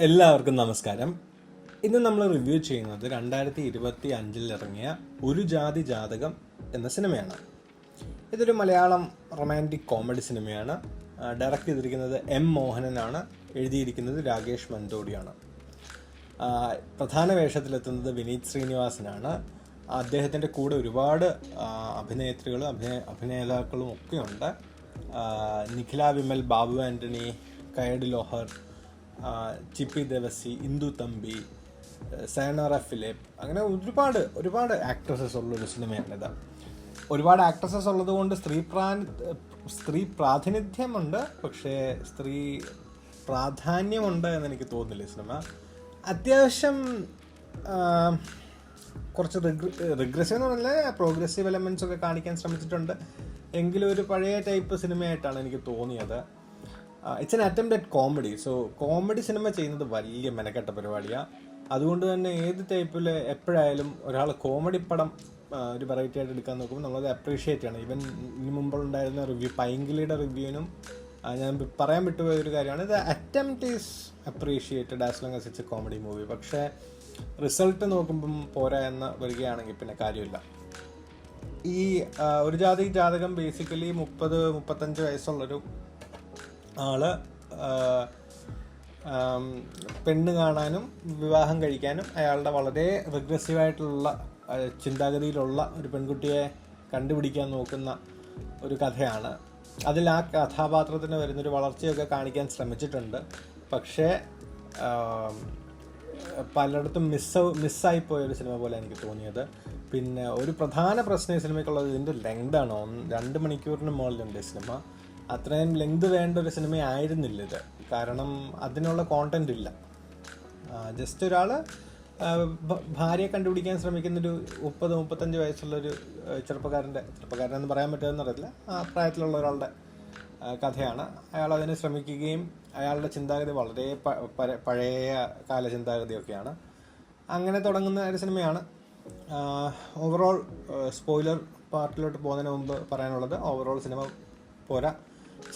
എല്ലാവർക്കും നമസ്കാരം. ഇന്ന് നമ്മൾ റിവ്യൂ ചെയ്യുന്നത് 2025 ഇറങ്ങിയ ഒരു ജാതി ജാതകം എന്ന സിനിമയാണ്. ഇതൊരു മലയാളം റൊമാൻറ്റിക് കോമഡി സിനിമയാണ്. ഡയറക്റ്റ് ചെയ്തിരിക്കുന്നത് എം മോഹനനാണ്. എഴുതിയിരിക്കുന്നത് രാകേഷ് മന്തോടിയാണ്. പ്രധാന വേഷത്തിലെത്തുന്നത് വിനീത് ശ്രീനിവാസനാണ്. അദ്ദേഹത്തിൻ്റെ കൂടെ ഒരുപാട് അഭിനേത്രികളും അഭിനേതാക്കളും ഒക്കെയുണ്ട്. നിഖില വിമൽ, ബാബു ആൻ്റണി, കയഡ് ലോഹർ, ചിപ്പി ദേവസി, ഇന്ദു തമ്പി, സയനോറ ഫിലിപ്പ്, അങ്ങനെ ഒരുപാട് ആക്ട്രസസ് ഉള്ളൊരു സിനിമയാണിത്. ഒരുപാട് ആക്ട്രസസ് ഉള്ളത് കൊണ്ട് സ്ത്രീ പ്രാതിനിധ്യമുണ്ട്, പക്ഷേ സ്ത്രീ പ്രാധാന്യമുണ്ട് എന്നെനിക്ക് തോന്നുന്നില്ല. ഈ സിനിമ അത്യാവശ്യം കുറച്ച് റിഗ്രസീവ് എന്ന് പറഞ്ഞാൽ പ്രോഗ്രസീവ് എലമെൻറ്റ്സ് ഒക്കെ കാണിക്കാൻ ശ്രമിച്ചിട്ടുണ്ട്. എങ്കിലും ഒരു പഴയ ടൈപ്പ് സിനിമയായിട്ടാണ് എനിക്ക് തോന്നിയത്. It's an attempt at comedy. So comedy cinema ചെയ്യുന്നത് വലിയ മെനക്കെട്ട പരിപാടിയാണ്. അതുകൊണ്ട് തന്നെ ഏത് ടൈപ്പിൽ എപ്പോഴായാലും ഒരാൾ കോമഡി പടം ഒരു വെറൈറ്റി ആയിട്ട് എടുക്കാൻ നോക്കുമ്പോൾ നമ്മളത് അപ്രീഷിയേറ്റ് ചെയ്യണം. ഈവൻ ഇതിന് മുമ്പുണ്ടായിരുന്ന റിവ്യൂ, പൈങ്കിളിയുടെ റിവ്യൂവിനും ഞാൻ പറയാൻ വിട്ടുപോയ ഒരു കാര്യമാണ്, ഇത് attempt is appreciated as long as it's A comedy movie. പക്ഷേ റിസൾട്ട് നോക്കുമ്പം പോരാ എന്ന് വരികയാണെങ്കിൽ പിന്നെ കാര്യമില്ല. ഈ ഒരു ജാതകം ബേസിക്കലി 30-35 വയസ്സുള്ളൊരു ആള് പെണ്ണ് കാണാനും വിവാഹം കഴിക്കാനും അയാളുടെ വളരെ റിഗ്രസീവായിട്ടുള്ള ചിന്താഗതിയിലുള്ള ഒരു പെൺകുട്ടിയെ കണ്ടുപിടിക്കാൻ നോക്കുന്ന ഒരു കഥയാണ്. അതിൽ ആ കഥാപാത്രത്തിന് വരുന്നൊരു വളർച്ചയൊക്കെ കാണിക്കാൻ ശ്രമിച്ചിട്ടുണ്ട്. പക്ഷേ പലയിടത്തും മിസ്സായിപ്പോയൊരു സിനിമ പോലെ എനിക്ക് തോന്നിയത്. പിന്നെ ഒരു പ്രധാന പ്രശ്നം ഈ സിനിമയ്ക്കുള്ളത് ഇതിൻ്റെ ലെങ്താണ്. 2 മണിക്കൂറിന് മുകളിലുണ്ട് ഈ സിനിമ. അത്രയും ലെങ്ത് വേണ്ട ഒരു സിനിമ ആയിരുന്നില്ല ഇത്. കാരണം അതിനുള്ള കോണ്ടന്റ് ഇല്ല. ജസ്റ്റ് ഒരാൾ ഭാര്യയെ കണ്ടുപിടിക്കാൻ ശ്രമിക്കുന്നൊരു 30-35 വയസ്സുള്ളൊരു ചെറുപ്പക്കാരനെന്ന് പറയാൻ പറ്റുമെന്ന് അറിയില്ല, ആ പ്രായത്തിലുള്ള ഒരാളുടെ കഥയാണ്. അയാൾ അതിന് ശ്രമിക്കുകയും അയാളുടെ ചിന്താഗതി വളരെ പഴയ കാല ചിന്താഗതിയൊക്കെയാണ്. അങ്ങനെ തുടങ്ങുന്ന ഒരു സിനിമയാണ്. ഓവറോൾ സ്പോയിലർ പാർട്ടിലോട്ട് പോകുന്നതിന് മുമ്പ് പറയാനുള്ളത്, ഓവറോൾ സിനിമ പോരാ.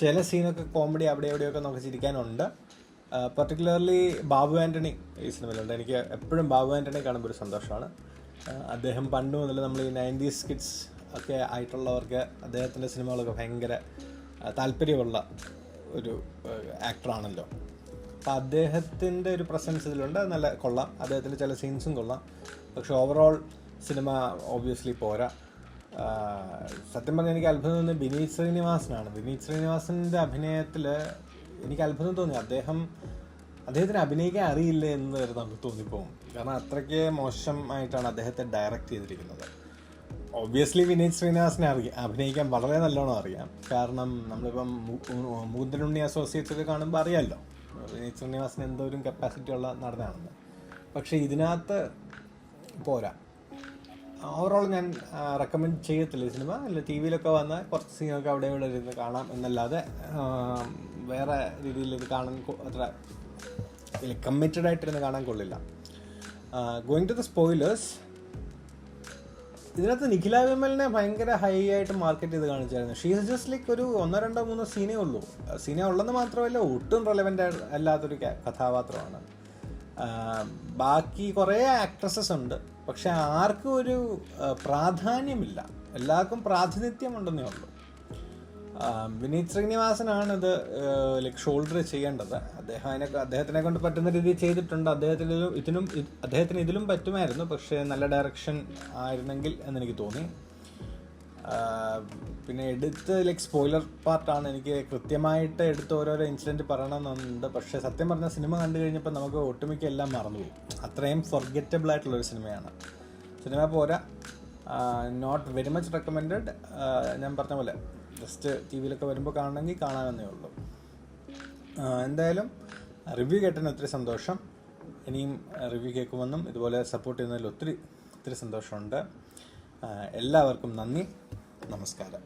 ചില സീനൊക്കെ കോമഡി അവിടെ എവിടെയൊക്കെ നമുക്ക് ചിരിക്കാനുണ്ട്. പർട്ടിക്കുലർലി ബാബു ആൻ്റണി ഈ സിനിമയിലുണ്ട്. എനിക്ക് എപ്പോഴും ബാബു ആൻ്റണി കാണുമ്പോൾ ഒരു സന്തോഷമാണ്. അദ്ദേഹം പണ്ട് മുതൽ നമ്മൾ ഈ 90s കിഡ്സ് ഒക്കെ ആയിട്ടുള്ളവർക്ക് അദ്ദേഹത്തിൻ്റെ സിനിമകളൊക്കെ ഭയങ്കര താല്പര്യമുള്ള ഒരു ആക്ടറാണല്ലോ. അപ്പം അദ്ദേഹത്തിൻ്റെ ഒരു പ്രസൻസ് ഇതിലുണ്ട്. നല്ല കൊള്ളാം. അദ്ദേഹത്തിൻ്റെ ചില സീൻസും കൊള്ളാം. പക്ഷെ ഓവറോൾ സിനിമ ഓബ്വിയസ്ലി പോരാ. സത്യം പറഞ്ഞാൽ എനിക്ക് അത്ഭുതം തോന്നിയത് വിനീത് ശ്രീനിവാസനാണ്. വിനീത് ശ്രീനിവാസൻ്റെ അഭിനയത്തിൽ എനിക്ക് അത്ഭുതം തോന്നി. അദ്ദേഹത്തിന് അഭിനയിക്കാൻ അറിയില്ല എന്ന് വരെ നമുക്ക് തോന്നിപ്പോകും. കാരണം അത്രയ്ക്ക് മോശമായിട്ടാണ് അദ്ദേഹത്തെ ഡയറക്റ്റ് ചെയ്തിരിക്കുന്നത്. ഒബ്വിയസ്ലി വിനീത് ശ്രീനിവാസനെ അഭിനയിക്കാൻ വളരെ നല്ലോണം അറിയാം. കാരണം നമ്മളിപ്പം മുകുന്ദനുണ്ണി അസോസിയേറ്റ്സ് ഒക്കെ കാണുമ്പോൾ അറിയാമല്ലോ വിനീത് ശ്രീനിവാസന് എന്തോരം കപ്പാസിറ്റി ഉള്ള നടനാണെന്ന്. പക്ഷേ ഇതിനകത്ത് പോരാ. ഓവറോൾ ഞാൻ റെക്കമെൻഡ് ചെയ്യത്തില്ല ഈ സിനിമ. അല്ല, ടി വിയിലൊക്കെ വന്ന കുറച്ച് സീനൊക്കെ അവിടെ ഇവിടെ ഇരുന്ന് കാണാം എന്നല്ലാതെ വേറെ രീതിയിൽ ഇത് കാണാൻ അത്ര കമ്മിറ്റഡ് ആയിട്ടിരുന്ന് കാണാൻ കൊള്ളില്ല. ഗോയിങ് ടു ദ സ്പോയിലേഴ്സ്, ഇതിനകത്ത് നിഖില വിമലിനെ ഭയങ്കര ഹൈ ആയിട്ട് മാർക്കറ്റ് ചെയ്ത് കാണിച്ചായിരുന്നു. ഷീ ഈസ് ജസ്റ്റ് ലൈക്ക് ഒരു 1, 2, 3 സീനേ ഉള്ളൂ. സീനേ ഉള്ളെന്ന് മാത്രമല്ല, ഒട്ടും റെലവൻ്റ് അല്ലാത്തൊരു കഥാപാത്രമാണ്. ബാക്കി കുറേ ആക്ട്രസസ് ഉണ്ട്, പക്ഷെ ആർക്കും ഒരു പ്രാധാന്യമില്ല. എല്ലാവർക്കും പ്രാതിനിധ്യമുണ്ടെന്നേ ഉള്ളൂ. വിനീത് ശ്രീനിവാസനാണ് ഇത് ലൈക്ക് ഷോൾഡർ ചെയ്യേണ്ടത്. അദ്ദേഹത്തിനെ കൊണ്ട് പറ്റുന്ന രീതിയിൽ ചെയ്തിട്ടുണ്ട്. അദ്ദേഹത്തിന് ഇതിലും പറ്റുമായിരുന്നു, പക്ഷേ നല്ല ഡയറക്ഷൻ ആയിരുന്നെങ്കിൽ എന്നെനിക്ക് തോന്നി. പിന്നെ ലൈക്ക് സ്പോയിലർ പാർട്ടാണ്. എനിക്ക് കൃത്യമായിട്ട് ഓരോരോ ഇൻസിഡൻറ്റ് പറയണമെന്നുണ്ട്. പക്ഷേ സത്യം പറഞ്ഞ സിനിമ കണ്ടു കഴിഞ്ഞപ്പോൾ നമുക്ക് ഒട്ടുമിക്ക എല്ലാം മറന്നുപോയി. അത്രയും ഫൊർഗെറ്റബിൾ ആയിട്ടുള്ളൊരു സിനിമയാണ്. സിനിമ പോരാ, നോട്ട് വെരി മച്ച് റെക്കമെൻഡഡ്. ഞാൻ പറഞ്ഞ പോലെ ജസ്റ്റ് ടി വിയിലൊക്കെ വരുമ്പോൾ കാണണമെങ്കിൽ കാണാമെന്നേ ഉള്ളൂ. എന്തായാലും റിവ്യൂ കേട്ടതിന് ഒത്തിരി സന്തോഷം. ഇനിയും റിവ്യൂ കേൾക്കുമെന്നും ഇതുപോലെ സപ്പോർട്ട് ചെയ്യുന്നതിൽ ഒത്തിരി സന്തോഷമുണ്ട്. എല്ലാവർക്കും നന്ദി, നമസ്കാരം.